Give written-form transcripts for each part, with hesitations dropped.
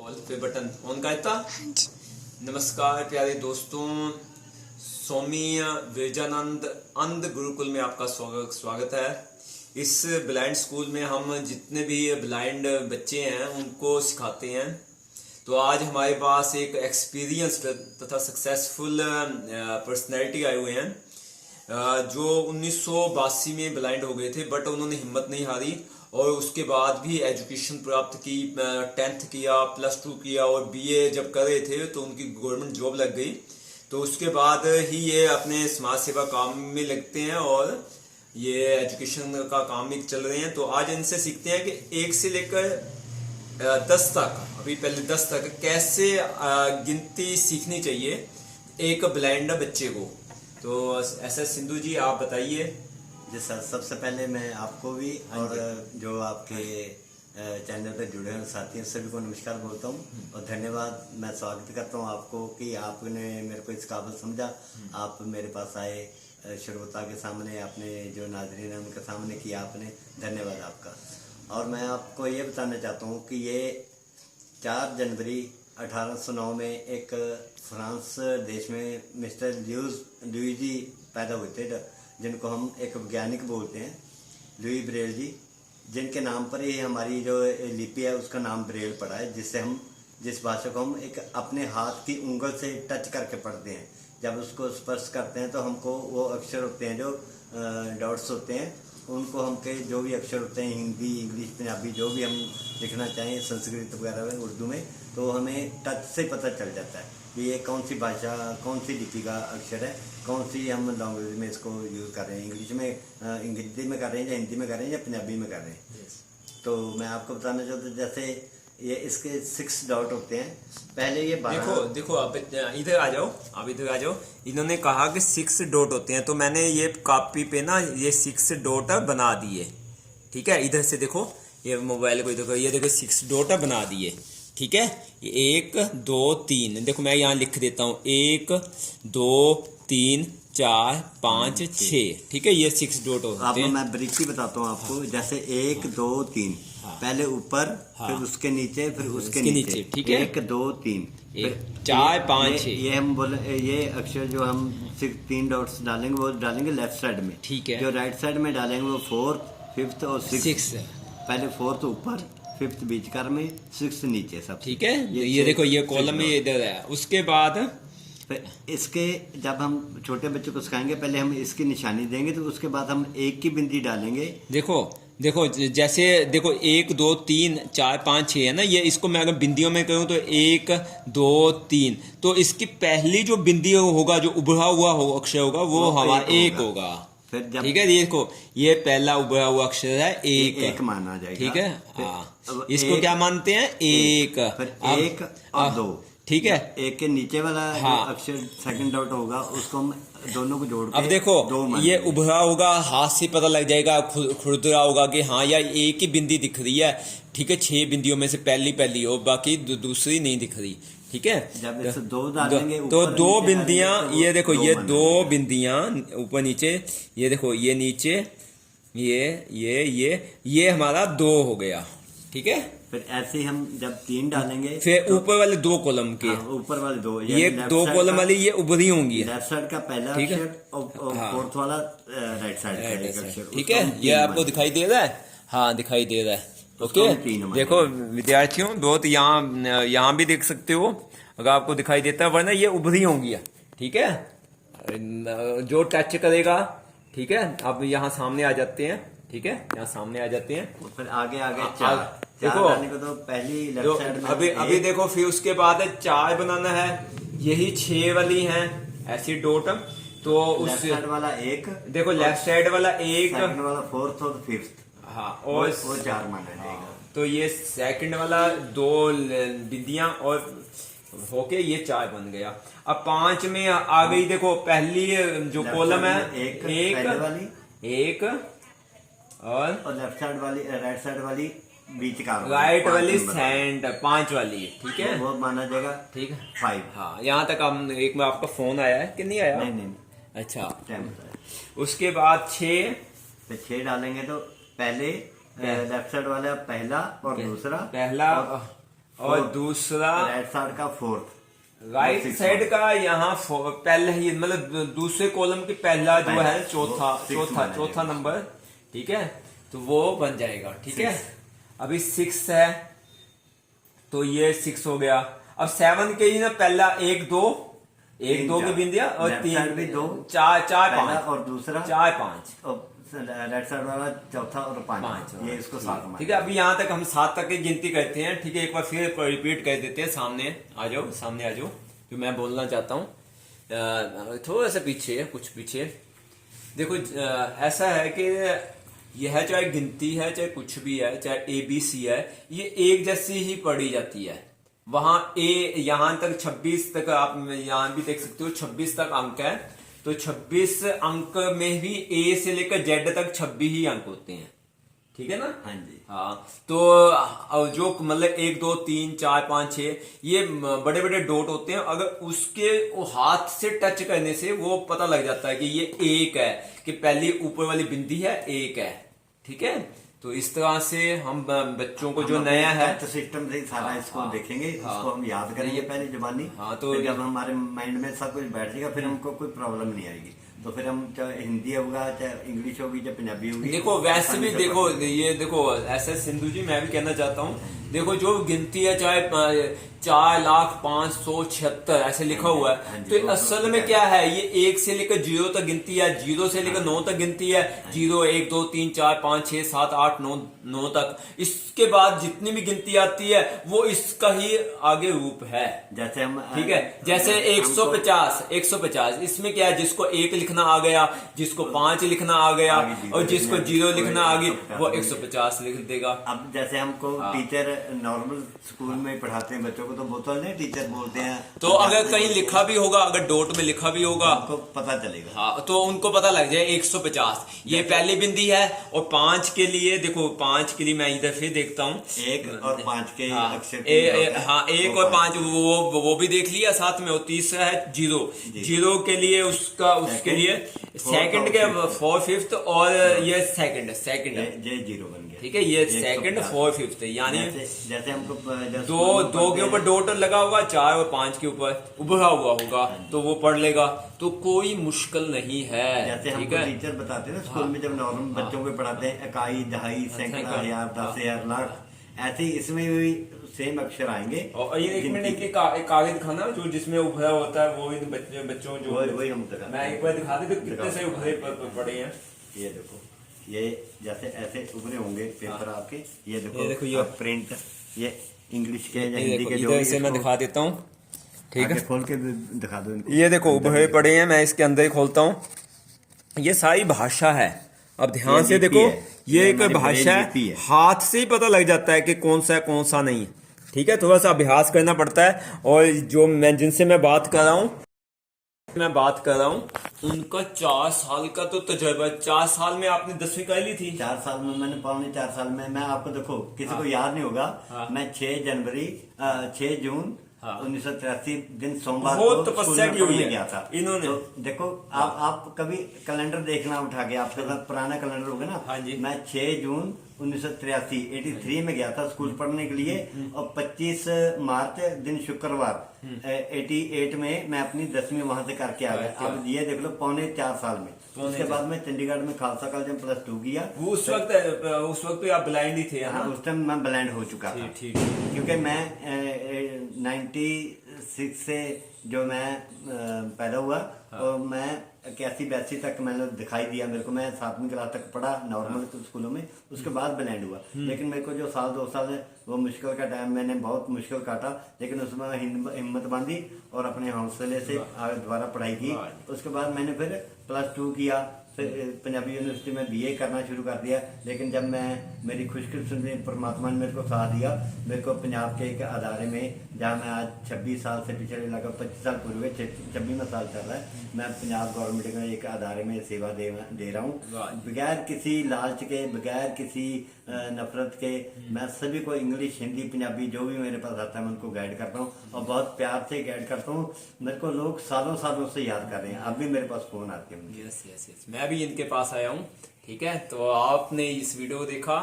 All पे button on करता। नमस्कार प्यारे दोस्तों, स्वामी विवेकानंद अंध गुरुकुल में आपका स्वागत है। इस ब्लाइंड स्कूल में हम जितने भी ब्लाइंड बच्चे हैं उनको सिखाते हैं। तो आज हमारे पास एक एक्सपीरियंस तथा सक्सेसफुल पर्सनैलिटी आए हुए हैं जो 1982 में ब्लाइंड हो गए थे, बट उन्होंने हिम्मत नहीं हारी और उसके बाद भी एजुकेशन प्राप्त की। 10th किया, +2 किया और BA जब कर रहे थे तो उनकी गवर्नमेंट जॉब लग गई। तो उसके बाद ही ये अपने समाज सेवा काम में लगते हैं और ये एजुकेशन का काम भी चल रहे हैं। तो आज इनसे सीखते हैं कि 1 से लेकर 10 तक, अभी पहले 10 तक कैसे गिनती सीखनी चाहिए एक ब्लाइंड बच्चे को। तो SS सिंधु जी आप बताइए। जी सर, सबसे पहले मैं आपको भी और जो आपके चैनल पर जुड़े हुए साथी हैं सभी को नमस्कार बोलता हूँ और धन्यवाद। मैं स्वागत करता हूँ आपको कि आपने मेरे को इस काबिल समझा, आप मेरे पास आए, श्रोता के सामने, अपने जो नाज़रीन हैं उनके सामने किया आपने, धन्यवाद आपका। और मैं आपको ये बताना चाहता हूँ कि ये 4 जनवरी 1809 में एक फ्रांस देश में मिस्टर लुईजी पैदा हुए थे, जिनको हम एक वैज्ञानिक बोलते हैं, लुई ब्रेल जी, जिनके नाम पर ही हमारी जो लिपि है उसका नाम ब्रेल पड़ा है, जिससे हम जिस भाषा को हम एक अपने हाथ की उंगल से टच करके पढ़ते हैं। जब उसको स्पर्श करते हैं तो हमको वो अक्षर होते हैं जो डॉट्स होते हैं, उनको हमके जो भी अक्षर होते हैं हिंदी, इंग्लिश, पंजाबी, जो भी हम लिखना चाहें, संस्कृत वगैरह में, उर्दू में, तो हमें टच से पता चल जाता है कि ये कौन सी भाषा, कौन सी लिपि का अक्षर है, कौन सी हम लैंग्वेज में इसको यूज़ कर रहे हैं, इंग्लिश में, हिंदी में कर रहे हैं या हिंदी में कर रहे हैं या पंजाबी में कर रहे हैं। तो मैं आपको बताना चाहता हूँ, जैसे ये इसके 6 डॉट होते हैं। पहले ये देखो आप इधर आ जाओ, आप इधर आ जाओ। इन्होंने कहा कि 6 डॉट होते हैं, तो मैंने ये कॉपी पे ना ये 6 डॉट बना दिए। ठीक है, इधर से देखो, ये मोबाइल को देखो, ये देखो 6 डॉट बना दिए। ठीक है, 1 2 3, देखो मैं यहाँ लिख देता हूँ 1 2 3 4 5 6। ठीक है, ये 6 डॉट होते हैं। मैं ब्रीफली बताता हूँ आपको, जैसे 1 2 3, पहले ऊपर, फिर उसके नीचे, फिर उसके नीचे। ठीक है, 1 2 3 4 5 6। ये हम बोले, ये अक्षर जो हम 3 डॉट्स डालेंगे वो डालेंगे लेफ्ट साइड में। ठीक है, जो राइट साइड में डालेंगे वो 4th, 5th और 6th। पहले 4th ऊपर, 5th बीचकार में, 6th नीचे सब। ठीक है, ये देखो ये कॉलम में इधर है। उसके बाद इसके जब हम छोटे बच्चों को सिखाएंगे, पहले हम इसकी निशानी देंगे, तो उसके बाद हम 1 की बिंदी डालेंगे। देखो जैसे देखो 1 2 3 4 5 6 है ना, ये इसको मैं अगर बिंदियों में करूँ तो 1 2 3, तो इसकी पहली जो बिंदी होगा, जो उभरा हुआ अक्षर होगा, वो हमारा 1 होगा। ठीक है, देखो ये पहला उभरा हुआ अक्षर है, 1 माना जाएगा। ठीक है, हाँ, इसको क्या मानते हैं, 1 और 2। ठीक है, 1 के नीचे वाला अक्षर सेकंड डॉट होगा, उसको हम दोनों को जोड़ के अब देखो ये उभरा होगा, हाथ से पता लग जाएगा, खुरदरा होगा कि हाँ यार 1 ही बिंदी दिख रही है। ठीक है, 6 बिंदियों में से पहली हो, बाकी दूसरी नहीं दिख रही। ठीक है, जब इसे 2 डालेंगे तो 2 बिंदियां, ये देखो ये 2 बिंदियां ऊपर नीचे, ये देखो ये नीचे, ये हमारा 2 हो गया। ठीक है, फिर ऐसे ही हम जब 3 डालेंगे, फिर ऊपर वाले 2 कॉलम के, ऊपर वाले 2, ये 2 कॉलम वाली ये उभरी होंगी, लेफ्ट साइड का पहला अक्षर और 4th वाला राइट साइड का अक्षर। ठीक है, ये आपको दिखाई दे रहा है? हाँ, दिखाई दे रहा है। ओके, देखो विद्यार्थियों, दोस्त यहाँ भी देख सकते हो अगर आपको दिखाई देता है, वरना ये उभरी होंगी। ठीक है, जो टच करेगा। ठीक है, अब यहाँ सामने आ जाते हैं। ठीक है, यहाँ सामने आ जाते हैं, फिर आगे 4 देखो को तो पहली लेफ्ट साइड में अभी देखो, फिर उसके बाद 4 बनाना है, यही 6 वाली है ऐसी डॉट। तो लेफ्ट साइड वाला 1, देखो लेफ्ट साइड वाला 1, सेकंड वाला 4th और 5th, हाँ, और 4 माना जाएगा। तो ये सेकंड वाला 2 बिंदियां और होके ये 4 बन गया। अब 5 में आ गई, देखो पहली जो कॉलम है, 1 और लेफ्ट साइड वाली, राइट साइड वाली बीच का, राइट वाली सेंड 5 वाली। ठीक है, वो माना जाएगा। ठीक है, 5। हाँ, यहाँ तक हम एक में आपका फोन आया है कि नहीं आया? नहीं। अच्छा, उसके बाद 6 डालेंगे तो पहले लेफ्ट साइड वाला पहला और दूसरा, पहला और Fourth. दूसरा राइट साइड का 4th. राइट Sixth साइड का यहाँ पहले ही मतलब दूसरे कॉलम के पहला जो पहला, है चौथा वो sixth चौथा बना चौथा जाएगा। नंबर, ठीक है, तो वो बन जाएगा। ठीक है, Six. अभी 6 है तो ये 6 हो गया। अब 7 के ही ना पहला 1 2 1 2 की बिंदिया और Left 3 side भी 2, 4 4 पहला 5 और दूसरा 4 5 और राइट साइड वाला चौथा और 5, 5, ये इसको 7 मान। ठीक है। अभी यहाँ तक हम 7 तक की गिनती करते हैं। ठीक है, एक बार फिर रिपीट कर देते हैं। सामने आ जाओ, सामने आ जाओ, जो मैं बोलना चाहता हूँ। थोड़ा सा पीछे, कुछ पीछे देखो। ऐसा है कि यह चाहे गिनती है, चाहे कुछ भी है, चाहे ABC है, ये एक जैसी ही पढ़ी जाती है। वहां यहाँ तक 26 तक आप यहाँ भी देख सकते हो, 26 तक अंक है, तो 26 अंक में भी A से लेकर Z तक 26 ही अंक होते हैं। ठीक है ना? हाँ जी। हाँ, तो जो मतलब 1 2 3 4 5 6 ये बड़े बड़े डॉट होते हैं। अगर उसके हाथ से टच करने से वो पता लग जाता है कि ये 1 है, कि पहली ऊपर वाली बिंदी है 1 है। ठीक है, तो इस तरह से हम बच्चों को जो नया है सिस्टम से सारा इसको देखेंगे, इसको हम याद करेंगे पहले जुबानी। हाँ, तो फिर जब हमारे माइंड में सब कुछ बैठ जाएगा, फिर हमको कोई प्रॉब्लम नहीं आएगी। तो फिर हम चाहे हिंदी होगा, चाहे इंग्लिश होगी, चाहे पंजाबी होगी, देखो वैसे भी आसानी से देखो, पढ़ लेंगे। ये देखो ऐसे सिंधु जी, मैं भी कहना चाहता हूँ, देखो जो गिनती है चाहे 4,05,76 ऐसे लिखा हुआ हाँ है, जी, तो वो असल में क्या है, ये 1 से लेकर 0 तक गिनती है, 0 से लेकर 9 तक गिनती है, 0 1 2 3 4 5 6 7 8 9 तक। इसके बाद जितनी भी गिनती आती है वो इसका ही आगे रूप है। जैसे हम, ठीक है, जैसे 150 इसमें क्या है, जिसको 1 लिखना आ गया, जिसको 5 लिखना आ गया, और जिसको 0 लिखना आ गया वो 150 लिख देगा। अब जैसे हमको टीचर नॉर्मल स्कूल में पढ़ाते हैं बच्चों को, तो बोलते नहीं, टीचर बोलते हैं, तो अगर कहीं लिखा भी होगा, अगर डॉट में लिखा भी होगा, हमको पता चलेगा। हाँ, तो उनको पता लग जाए 150 ये पहली बिंदी है। और 5 के लिए देखो, 5 के लिए मैं इधर फिर देखता हूँ, 1 और 5 के हाँ, अक्षर हाँ 1 और 5 वो भी देख लिया साथ में। और तीसरा है 0 के लिए उसके लिए सेकंड के 4 5th और ये सेकंड जे 0 बन गया। ठीक है, ये सेकंड 4 5th यानी जैसे हमको दो के ऊपर डॉट लगा होगा, 4 और 5 के ऊपर उभरा हुआ होगा, तो वो पढ़ लेगा, तो कोई मुश्किल नहीं है। जैसे ठीक हमको है, टीचर बताते हैं ना स्कूल में, जब नॉर्मल बच्चों को पढ़ाते हैं, इकाई, दहाई, सैकड़ा, हजार, 10,000, लाख, ऐसे ही इसमें भी सेम अक्षर आएंगे। और ये एक मिनट एक कागज दिखाना जो जिसमें उभरा होता है, वो इन बच्चों जो वही हम दिखाते हैं। मैं एक बार दिखा दे तो कितने से उभरे पड़े हैं। ये देखो, ये जैसे ऐसे उभरे होंगे पेपर आपके, ये ये देखो, देखो प्रिंट, ये इंग्लिश के या ये हिंदी देखो, के जो इधर भी से मैं इसको दिखा देता हूँ। ठीक है, आगे खोल के दिखा दो इनको। ये देखो उभरे पड़े हैं, मैं इसके अंदर ही खोलता हूँ। ये सारी भाषा है। अब ध्यान ये से लिपि देखो, है। ये ये एक हमारी भाषा ब्रेल लिपि है, है। हाथ से ही पता लग जाता है कि कौन सा है कौन सा नहीं। ठीक है, थोड़ा सा अभ्यास करना पड़ता है। और जो मैं जिनसे मैं बात कर रहा हूँ उनका 4 साल का तो तजुर्बा। 4 साल में आपने 10वीं कर ली थी। 4 साल में मैंने, पौने 4 साल में मैं आपको देखो, किसी को याद नहीं होगा, मैं 6 जून 1983 दिन सोमवार बहुत को तपस्या स्कूल में की हुई पढ़ने है गया था इन्होंने। तो देखो, आप कभी कैलेंडर देखना उठा के, आपके साथ पुराना कैलेंडर होगा ना। हाँ जी। मैं 6 जून 1983 में गया था स्कूल पढ़ने के लिए, और 25 मार्च दिन शुक्रवार 88 में मैं अपनी 10वीं वहां से करके आ गया। अब ये देख लो, पौने 4 साल में। उसके बाद मैं चंडीगढ़ में खालसा कॉलेज में +2 किया। वो उस वक्त तो आप ब्लाइंड ही थे, है ना? हाँ, उस टाइम मैं ब्लाइंड हो चुका था। ठीक। क्योंकि मैं 96 से जो मैं पैदा हुआ, और मैं 81-82 तक मैंने दिखाई दिया मेरे को। मैं 7वीं क्लास तक पढ़ा नॉर्मल स्कूलों में, उसके बाद ब्लाइंड हुआ। लेकिन मेरे को जो 2 साल वो मुश्किल का टाइम, मैंने बहुत मुश्किल काटा, लेकिन उसमें हिम्मत बांधी और अपने हौसले से आगे दोबारा पढ़ाई की। उसके बाद मैंने फिर +2 किया, फिर पंजाबी यूनिवर्सिटी में BA करना शुरू कर दिया। लेकिन जब मेरी खुशकिस्मती परमात्मा ने मेरे को साथ दिया, मेरे को पंजाब के एक अदारे में, जहाँ मैं आज 26 साल से पिछले लगभग 25 साल पूर्व 26वां साल चल रहा है, मैं पंजाब गवर्नमेंट के एक अदारे में सेवा दे रहा हूँ, बगैर किसी लालच के, बगैर किसी नफरत के। मैं सभी को इंग्लिश, हिंदी, पंजाबी जो भी मेरे पास आता है मैं उनको गाइड करता हूँ, और बहुत प्यार से गाइड करता हूँ। मेरे को लोग सालों से याद कर रहे हैं, अब भी मेरे पास फोन आते हैं। यस, मैं भी इनके पास आया हूँ। ठीक है, तो आपने इस वीडियो को देखा,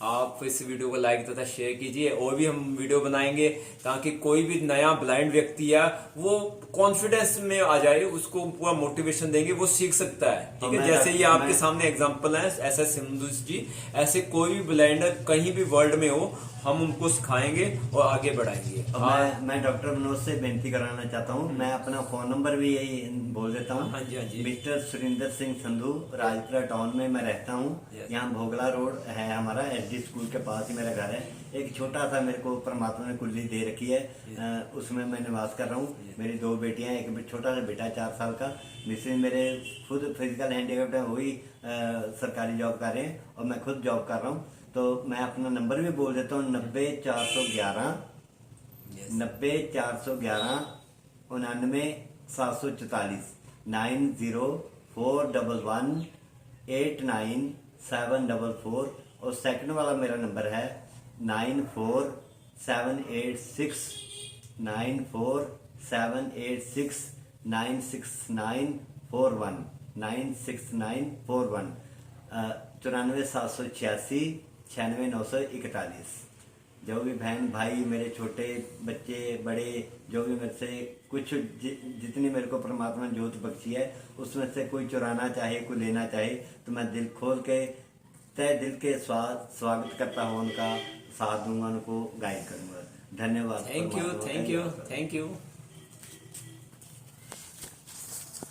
आप इस वीडियो को लाइक तथा शेयर कीजिए। और भी हम वीडियो बनाएंगे ताकि कोई भी नया ब्लाइंड व्यक्ति या वो कॉन्फिडेंस में आ जाए, उसको पूरा मोटिवेशन देंगे, वो सीख सकता है। ठीक है, जैसे ये आपके सामने एग्जांपल है SS सिंधु जी, ऐसे कोई भी ब्लाइंड कहीं भी वर्ल्ड में हो, हम उनको सिखाएंगे और आगे बढ़ाएंगे। मैं डॉक्टर मनोज से बेनती कराना चाहता हूँ, मैं अपना फोन नंबर भी यही बोल देता हूँ। हाँ जी, हाँ जी। मिस्टर सुरेंद्र सिंह संधू, राजपुरा टाउन में मैं रहता हूँ। यहाँ भोगला रोड है हमारा, SD स्कूल के पास ही मेरा घर है। एक छोटा सा मेरे को परमात्मा ने कुल्ली दे रखी है, उसमें मैं निवास कर रहा हूँ। मेरी 2 बेटियां, एक छोटा सा बेटा 4 साल का। मिसेज मेरे खुद फिजिकल हैंडीकैप्ड है, वही सरकारी जॉब कर रहे हैं और मैं खुद जॉब कर रहा हूँ। तो मैं अपना नंबर भी बोल देता हूँ, 90 411 744 9041189744। और सेकंड वाला मेरा नंबर है 94786 96941 94 786 96941। जो भी बहन भाई, मेरे छोटे बच्चे बड़े, जो भी मेरे से कुछ जितनी मेरे को परमात्मा ने जोत बख्शी है, उसमें से कोई चुराना चाहे, कोई लेना चाहे, तो मैं दिल खोल के तय दिल के स्वागत करता हूँ, उनका साथ दूंगा, उनको गाइड करूंगा। धन्यवाद। Thank you.